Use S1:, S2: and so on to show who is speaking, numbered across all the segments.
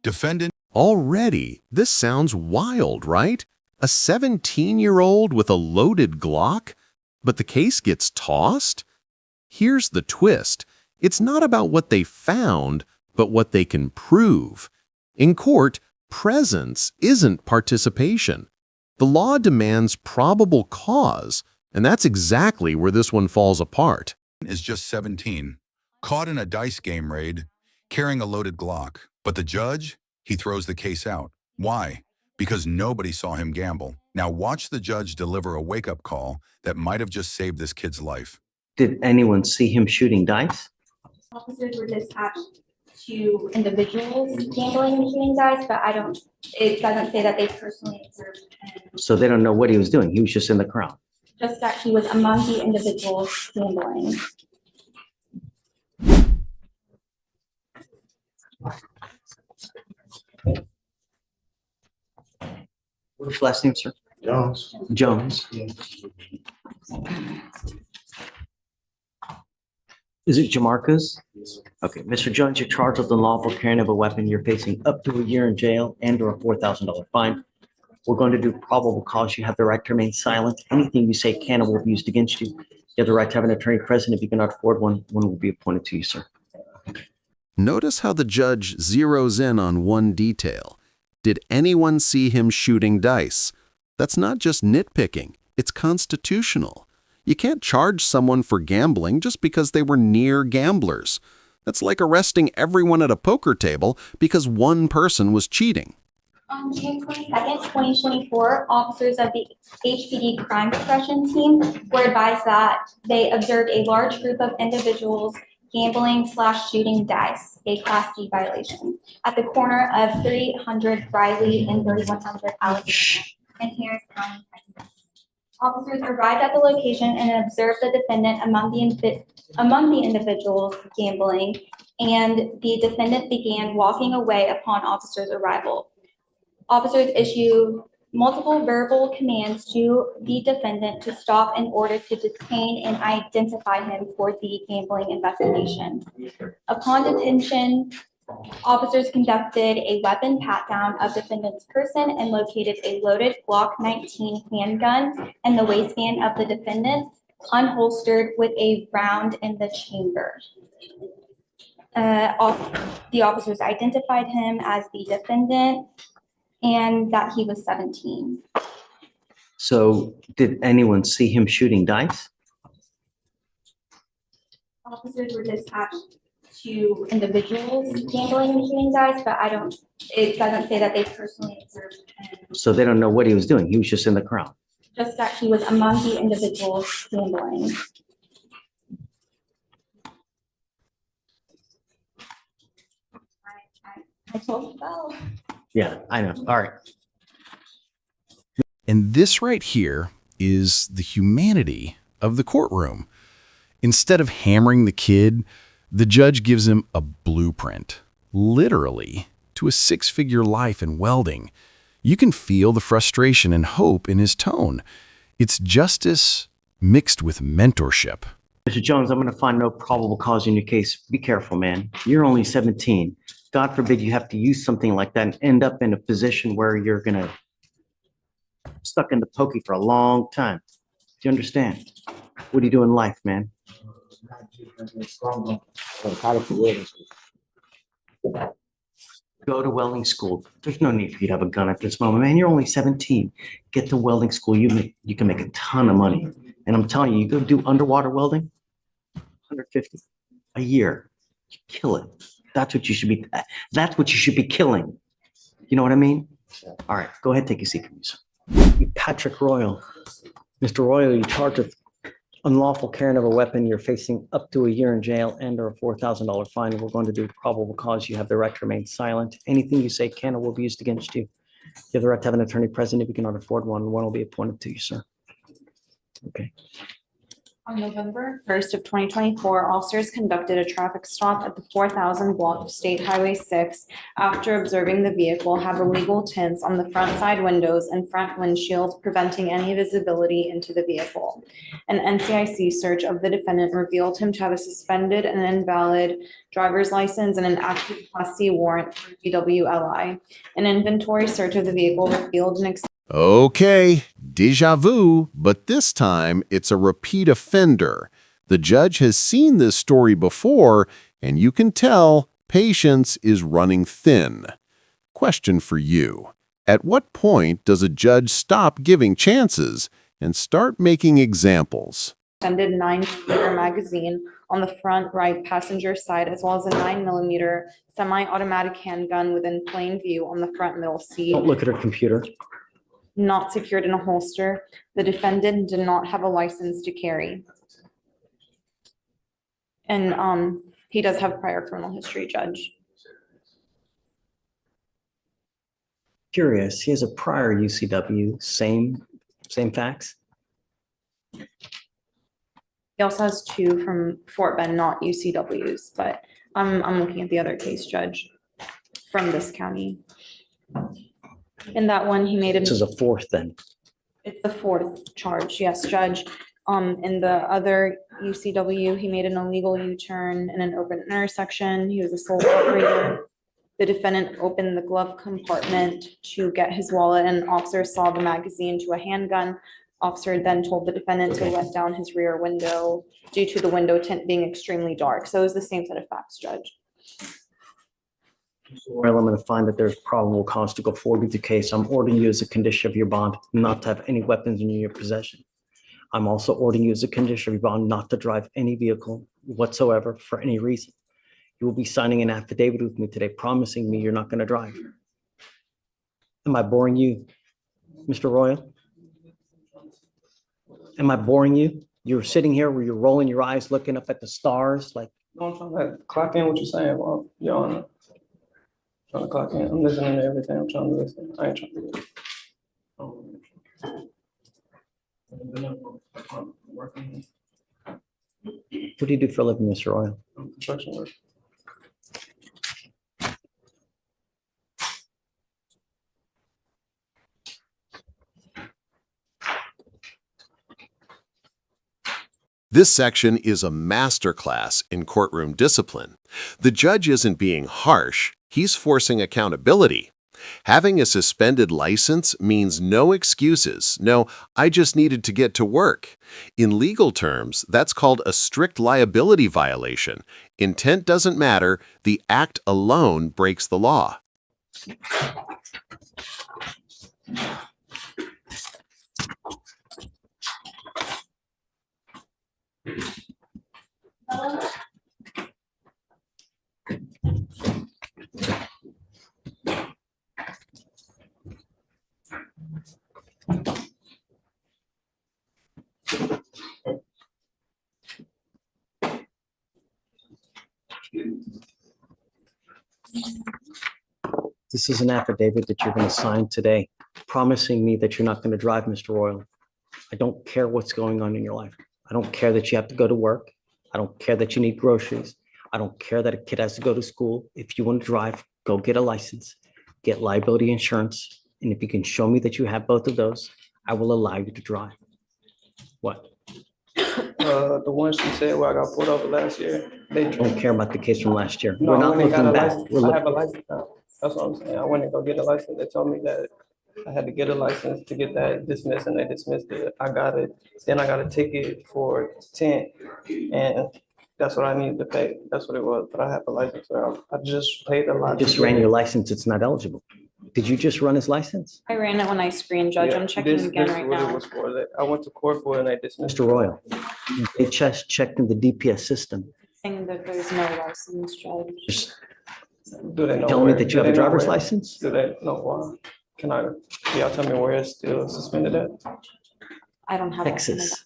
S1: Defendant.
S2: Already, this sounds wild, right? A 17-year-old with a loaded Glock? But the case gets tossed? Here's the twist. It's not about what they found, but what they can prove. In court, presence isn't participation. The law demands probable cause, and that's exactly where this one falls apart.
S1: Is just 17, caught in a dice game raid, carrying a loaded Glock. But the judge, he throws the case out. Why? Because nobody saw him gamble. Now watch the judge deliver a wake-up call that might have just saved this kid's life.
S3: Did anyone see him shooting dice?
S4: Officers were dispatched to individuals gambling and shooting dice, but it doesn't say that they personally observed him.
S3: So they don't know what he was doing. He was just in the crowd.
S4: Just that he was among the individuals gambling.
S3: What's your last name, sir?
S5: Jones.
S3: Jones. Is it Jamarcus? Okay, Mr. Jones, you're charged with unlawful carrying of a weapon. You're facing up to a year in jail and or a $4,000 fine. We're going to do probable cause. You have the right to remain silent. Anything you say can or will be used against you. You have the right to have an attorney present. If you cannot afford one, one will be appointed to you, sir.
S2: Notice how the judge zeroes in on one detail. Did anyone see him shooting dice? That's not just nitpicking, it's constitutional. You can't charge someone for gambling just because they were near gamblers. That's like arresting everyone at a poker table because one person was cheating.
S4: On June 22nd, 2024, officers of the HPD Crime Suppression Team were advised that they observed a large group of individuals gambling/shooting dice, a Class D violation, at the corner of 300 Riley and 3100 Alabama in Harris County, Texas. Officers arrived at the location and observed the defendant among the individuals gambling, and the defendant began walking away upon officers' arrival. Officers issued multiple verbal commands to the defendant to stop in order to detain and identify him for the gambling investigation. Upon detention, officers conducted a weapon pat-down of defendant's person and located a loaded Glock 19 handgun in the waistband of the defendant, unholstered with a round in the chamber. The officers identified him as the defendant and that he was 17.
S3: So did anyone see him shooting dice?
S4: Officers were dispatched to individuals gambling and shooting dice, but it doesn't say that they personally observed him.
S3: So they don't know what he was doing. He was just in the crowd.
S4: Just that he was among the individuals gambling. I told you so.
S3: Yeah, I know. All right.
S2: And this right here is the humanity of the courtroom. Instead of hammering the kid, the judge gives him a blueprint, literally, to a six-figure life in welding. You can feel the frustration and hope in his tone. It's justice mixed with mentorship.
S3: Mr. Jones, I'm going to find no probable cause in your case. Be careful, man. You're only 17. God forbid you have to use something like that and end up in a position where you're going to stuck in the pokey for a long time. Do you understand? What do you do in life, man? Go to welding school. There's no need for you to have a gun at this moment, man. You're only 17. Get to welding school. You can make a ton of money. And I'm telling you, you go do underwater welding, 150 a year. You kill it. That's what you should be. That's what you should be killing. You know what I mean? All right, go ahead, take a seat for me, sir. Patrick Royal. Mr. Royal, you're charged with unlawful carrying of a weapon. You're facing up to a year in jail and or a $4,000 fine. We're going to do probable cause. You have the right to remain silent. Anything you say can or will be used against you. You have the right to have an attorney present. If you cannot afford one, one will be appointed to you, sir. Okay.
S5: On November 1st of 2024, officers conducted a traffic stop at the 4,000 block of State Highway 6 after observing the vehicle have illegal tints on the front side windows and front windshield, preventing any visibility into the vehicle. An NCIC search of the defendant revealed him to have a suspended and invalid driver's license and an active Class C warrant for DWLI. An inventory search of the vehicle revealed an
S2: Okay, déjà vu, but this time it's a repeat offender. The judge has seen this story before, and you can tell patience is running thin. Question for you. At what point does a judge stop giving chances and start making examples?
S5: extended 9mm magazine on the front right passenger side, as well as a 9mm semi-automatic handgun within plain view on the front middle seat,
S3: Don't look at her computer.
S5: not secured in a holster. The defendant did not have a license to carry. And he does have prior criminal history, Judge.
S3: Curious, he has a prior UCW, same facts?
S5: He also has two from Fort Bend, not UCWs, but I'm looking at the other case, Judge, from this county. In that one, he made
S3: This is
S5: a,
S3: a fourth then.
S5: it's the fourth charge, yes, Judge. In the other UCW, he made an illegal U-turn in an open intersection. He was a sole operator. The defendant opened the glove compartment to get his wallet, and officer saw the magazine to a handgun. Officer then told the defendant to let down his rear window due to the window tint being extremely dark. So it was the same set of facts, Judge.
S3: Well, I'm going to find that there's probable cause to go forward with the case. I'm ordering you as a condition of your bond not to have any weapons in your possession. I'm also ordering you as a condition of your bond not to drive any vehicle whatsoever for any reason. You will be signing an affidavit with me today promising me you're not going to drive. Am I boring you, Mr. Royal? Am I boring you? You're sitting here where you're rolling your eyes, looking up at the stars like,
S6: No, I'm trying to clock in what you're saying, well, Your Honor. Trying to clock in. I'm listening to everything. I'm trying to listen. I ain't trying to do it.
S3: what do you do for a living, Mr. Royal?
S6: Construction work.
S2: This section is a masterclass in courtroom discipline. The judge isn't being harsh, he's forcing accountability. Having a suspended license means no excuses. No, I just needed to get to work. In legal terms, that's called a strict liability violation. Intent doesn't matter, the act alone breaks the law.
S3: This is an affidavit that you're going to sign today, promising me that you're not going to drive, Mr. Royal. I don't care what's going on in your life. I don't care that you have to go to work. I don't care that you need groceries. I don't care that a kid has to go to school. If you want to drive, go get a license, get liability insurance. And if you can show me that you have both of those, I will allow you to drive. What?
S6: The one she said where I got pulled over last year, they
S3: Don't care about the case from last year.
S6: No,
S3: We're
S6: I
S3: not
S6: went and got a
S3: looking back.
S6: license.
S3: We're
S6: I have
S3: looking.
S6: a license now. That's what I'm saying. I went and go get a license. They told me that I had to get a license to get that dismissed, and they dismissed it. I got it. Then I got a ticket for 10, and that's what I needed to pay. That's what it was. But I have a license. So I just paid a lot.
S3: Just ran your license. It's not eligible. Did you just run his license?
S5: I ran it when I screened, Judge. I'm checking again right
S6: This is what it
S5: now.
S6: was for. That I went to court for it and they dismissed
S3: Mr. Royal, they just checked in the DPS system.
S5: Saying that there's no license, Judge.
S3: Just
S6: it. Do they know?
S3: tell me
S6: where-
S3: that
S6: do
S3: you have
S6: they
S3: a
S6: know
S3: driver's
S6: where-
S3: license?
S6: Do they know why? Can I, y'all tell me where it's still suspended at?
S5: I don't have.
S3: Texas.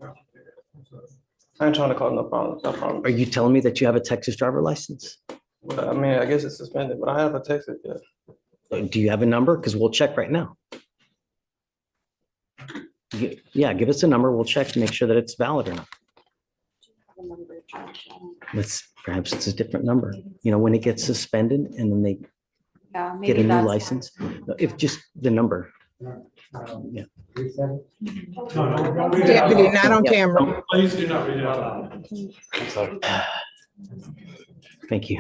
S6: I ain't trying to cause no problems. I
S3: Are
S6: promise.
S3: you telling me that you have a Texas driver license?
S6: But I mean, I guess it's suspended, but I have a Texas, yeah.
S3: Do you have a number? Because we'll check right now. Yeah, give us a number. We'll check to make sure that it's valid or not. Perhaps it's a different number. You know, when it gets suspended and then they
S5: Yeah,
S3: get
S5: maybe
S3: a new
S5: that's.
S3: license, if just the number. Yeah.
S7: Deputy, not on camera.
S8: Please do not read it out loud.
S3: Thank you.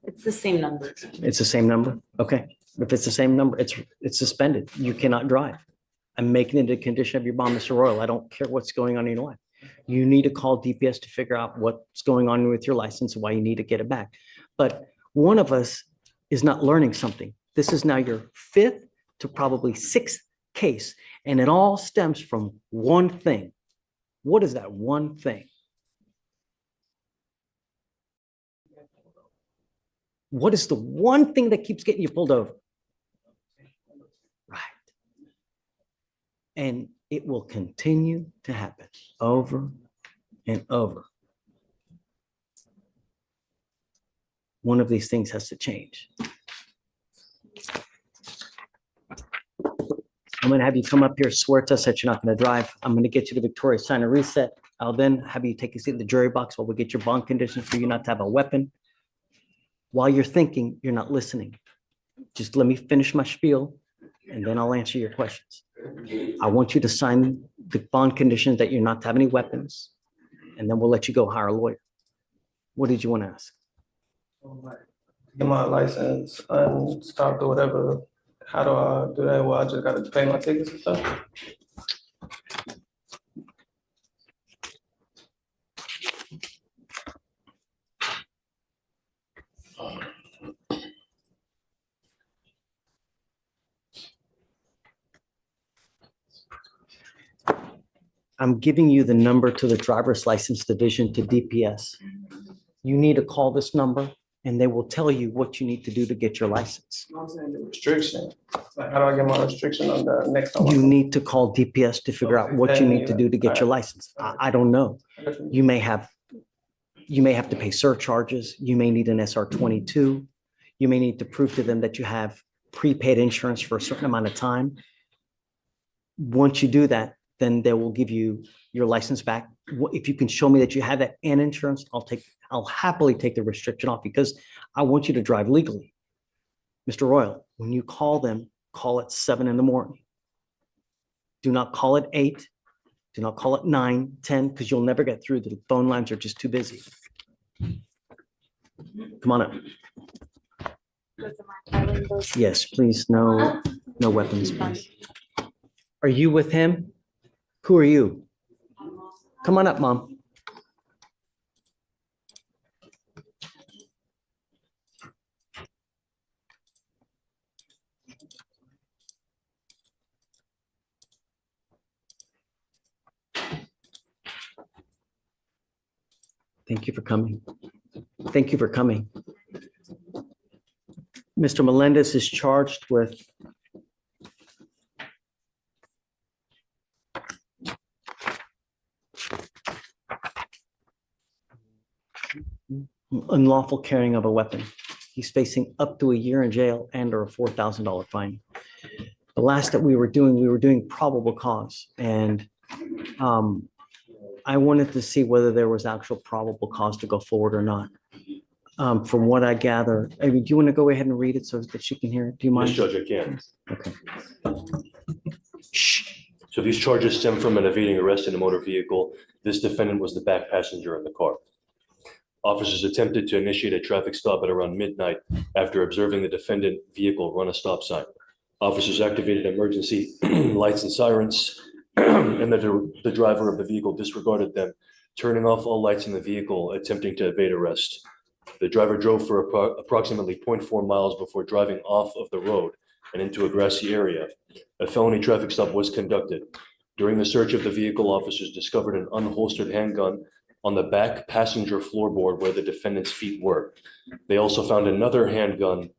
S5: It's the same number.
S3: It's the same number? Okay. If it's the same number, it's suspended. You cannot drive. I'm making it a condition of your bond, Mr. Royal. I don't care what's going on in your life. You need to call DPS to figure out what's going on with your license and why you need to get it back. But one of us is not learning something. This is now your fifth to probably sixth case, and it all stems from one thing. What is that one thing? What is the one thing that keeps getting you pulled over? Right. And it will continue to happen over and over. One of these things has to change. I'm going to have you come up here, swear to us that you're not going to drive. I'm going to get you to Victoria, sign a reset. I'll then have you take a seat in the jury box while we get your bond conditions for you not to have a weapon. While you're thinking, you're not listening. Just let me finish my spiel, and then I'll answer your questions. I want you to sign the bond conditions that you're not to have any weapons, and then we'll let you go hire a lawyer. What did you want to ask?
S6: Get my license unstopped or whatever. How do I do that? Well, I just gotta pay my tickets and stuff.
S3: I'm giving you the number to the driver's license division to DPS. You need to call this number and they will tell you what you need to do to get your license.
S6: I'm saying the restriction. Like, how do I get my restriction on the next one?
S3: You need to call DPS to figure out what you need to do to get your license. I don't know. You may have to pay surcharges. You may need an SR 22. You may need to prove to them that you have prepaid insurance for a certain amount of time. Once you do that, then they will give you your license back. If you can show me that you have that and insurance, I'll happily take the restriction off because I want you to drive legally. Mr. Royal, when you call them, call at 7 in the morning. Do not call at 8. Do not call at 9, 10, because you'll never get through. The phone lines are just too busy. Come on up. Yes, please. No weapons, please. Are you with him? Who are you? Come on up, Mom. Thank you for coming. Thank you for coming. Mr. Melendez is charged with unlawful carrying of a weapon. He's facing up to a year in jail and or a $4,000 fine. The last that we were doing probable cause. And I wanted to see whether there was actual probable cause to go forward or not. From what I gather, I mean, do you want to go ahead and read it so that she can hear it? Do you mind?
S9: Yes, Judge, I can.
S3: Okay.
S9: So these charges stem from an evading arrest in a motor vehicle. This defendant was the back passenger in the car. Officers attempted to initiate a traffic stop at around midnight after observing the defendant vehicle run a stop sign. Officers activated emergency lights and sirens, and the driver of the vehicle disregarded them, turning off all lights in the vehicle, attempting to evade arrest. The driver drove for approximately 0.4 miles before driving off of the road and into a grassy area. A felony traffic stop was conducted. During the search of the vehicle, officers discovered an unholstered handgun on the back passenger floorboard where the defendant's feet were. They also found another handgun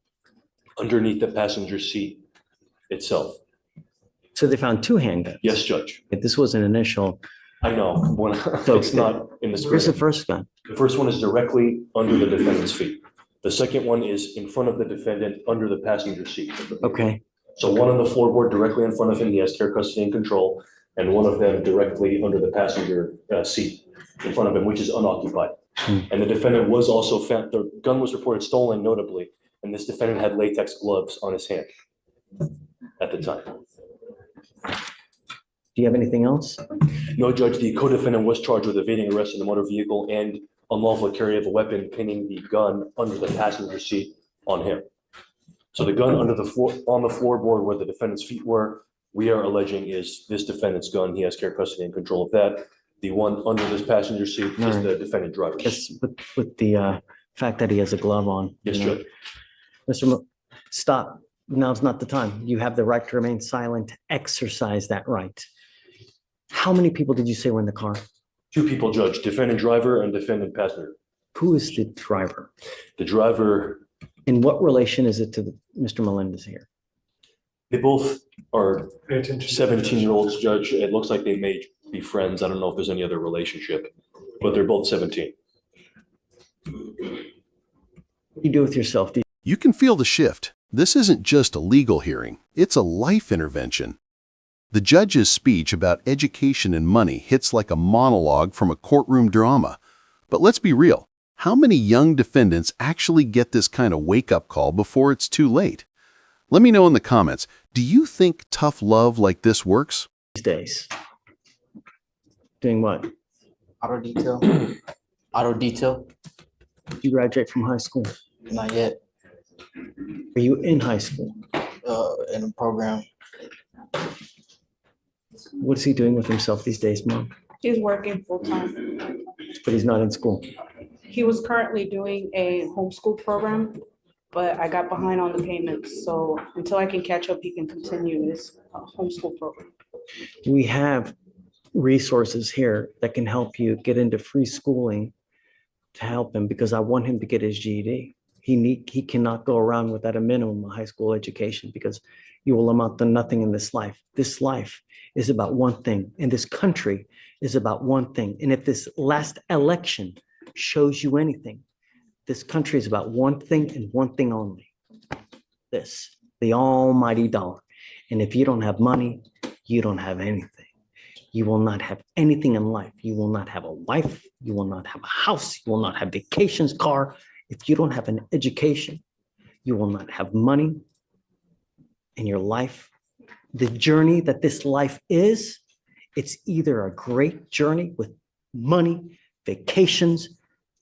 S9: underneath the passenger seat itself.
S3: So they found 2 handguns.
S9: Yes, Judge.
S3: This was an initial.
S9: I know.
S3: So
S9: it's not in the
S3: Where's the
S9: script.
S3: first gun?
S9: The first one is directly under the defendant's feet. The second one is in front of the defendant under the passenger seat.
S3: Okay.
S9: So one on the floorboard directly in front of him, he has care, custody, and control, and one of them directly under the passenger seat in front of him, which is unoccupied. And the defendant was also found, the gun was reported stolen notably, and this defendant had latex gloves on his hand at the time.
S3: Do you have anything else?
S9: No, Judge, the co-defendant was charged with evading arrest in a motor vehicle and unlawful carry of a weapon, pinning the gun under the passenger seat on him. So the gun under the floor, on the floorboard where the defendant's feet were, we are alleging is this defendant's gun. He has care, custody, and control of that. The one under this passenger seat is the defendant driver.
S3: Yes, with the fact that he has a glove on.
S9: Yes,
S3: you know.
S9: Judge.
S3: Mr. Stop. Now's not the time. You have the right to remain silent. Exercise that right. How many people did you say were in the car?
S9: 2 people, Judge, defendant driver and defendant passenger.
S3: Who is the driver?
S9: The driver,
S3: And what relation is it to Mr. Melendez here?
S9: they both are
S8: Pay attention.
S9: 17-year-olds, Judge. It looks like they may be friends. I don't know if there's any other relationship, but they're both 17.
S3: What do you do with yourself?
S2: You can feel the shift. This isn't just a legal hearing, it's a life intervention. The judge's speech about education and money hits like a monologue from a courtroom drama. But let's be real, how many young defendants actually get this kind of wake-up call before it's too late? Let me know in the comments, do you think tough love like this works?
S3: These days? Doing what?
S10: Auto detail. Auto detail.
S3: Did you graduate from high school?
S10: Not yet.
S3: Are you in high school?
S10: In a program.
S3: What is he doing with himself these days, Mom?
S11: He's working full-time.
S3: But he's not in school.
S11: He was currently doing a homeschool program, but I got behind on the payments. So until I can catch up, he can continue his homeschool program.
S3: We have resources here that can help you get into free schooling to help him because I want him to get his GED. He cannot go around without a minimum of high school education because you will amount to nothing in this life. This life is about one thing, and this country is about one thing. And if this last election shows you anything, this country is about one thing and one thing only. This, the almighty dollar. And if you don't have money, you don't have anything. You will not have anything in life. You will not have a wife. You will not have a house. You will not have vacations, car. If you don't have an education, you will not have money in your life. The journey that this life is, it's either a great journey with money, vacations,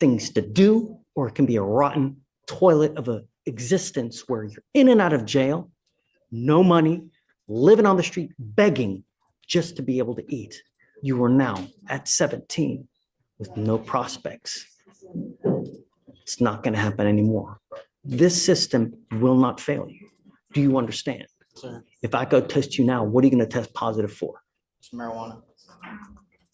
S3: things to do, or it can be a rotten toilet of an existence where you're in and out of jail, no money, living on the street, begging just to be able to eat. You are now at 17 with no prospects. It's not going to happen anymore. This system will not fail you. Do you understand?
S10: Sir,
S3: If I go test you now, what are you going to test positive for?
S10: it's marijuana.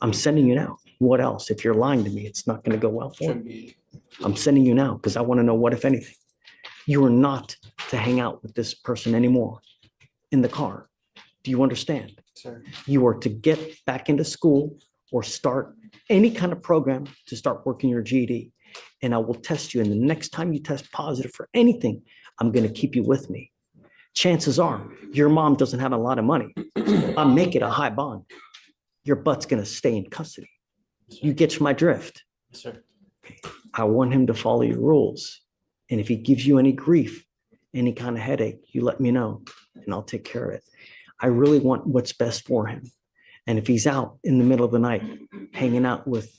S3: I'm sending you now. What else? If you're lying to me, it's not going to go well for
S10: Should
S3: you.
S10: be.
S3: I'm sending you now because I want to know what, if anything. You are not to hang out with this person anymore in the car. Do you understand?
S10: Sir,
S3: You are to get back into school or start any kind of program to start working your GED. And I will test you. And the next time you test positive for anything, I'm going to keep you with me. Chances are your mom doesn't have a lot of money. I'll make it a high bond. Your butt's going to stay in custody. You get my drift.
S10: sir.
S3: I want him to follow your rules. And if he gives you any grief, any kind of headache, you let me know and I'll take care of it. I really want what's best for him. And if he's out in the middle of the night, hanging out with,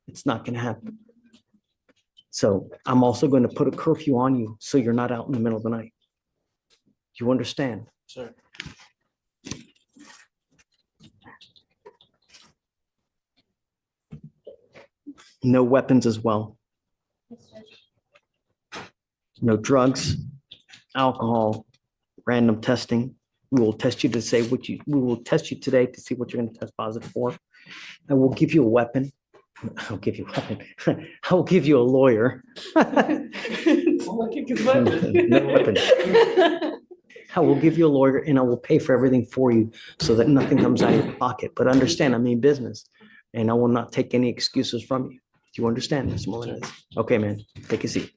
S3: it's not going to happen. So I'm also going to put a curfew on you so you're not out in the middle of the night. Do you understand?
S10: Sir.
S3: No weapons as well. No drugs, alcohol, random testing. We will test you to say we will test you today to see what you're going to test positive for. And we'll give you a weapon. I'll give you a weapon. I will give you a lawyer. No weapon. I will give you a lawyer and I will pay for everything for you so that nothing comes out of your pocket. But understand, I mean business and I will not take any excuses from you. Do you understand, Mr. Melendez? Okay, man, take a seat.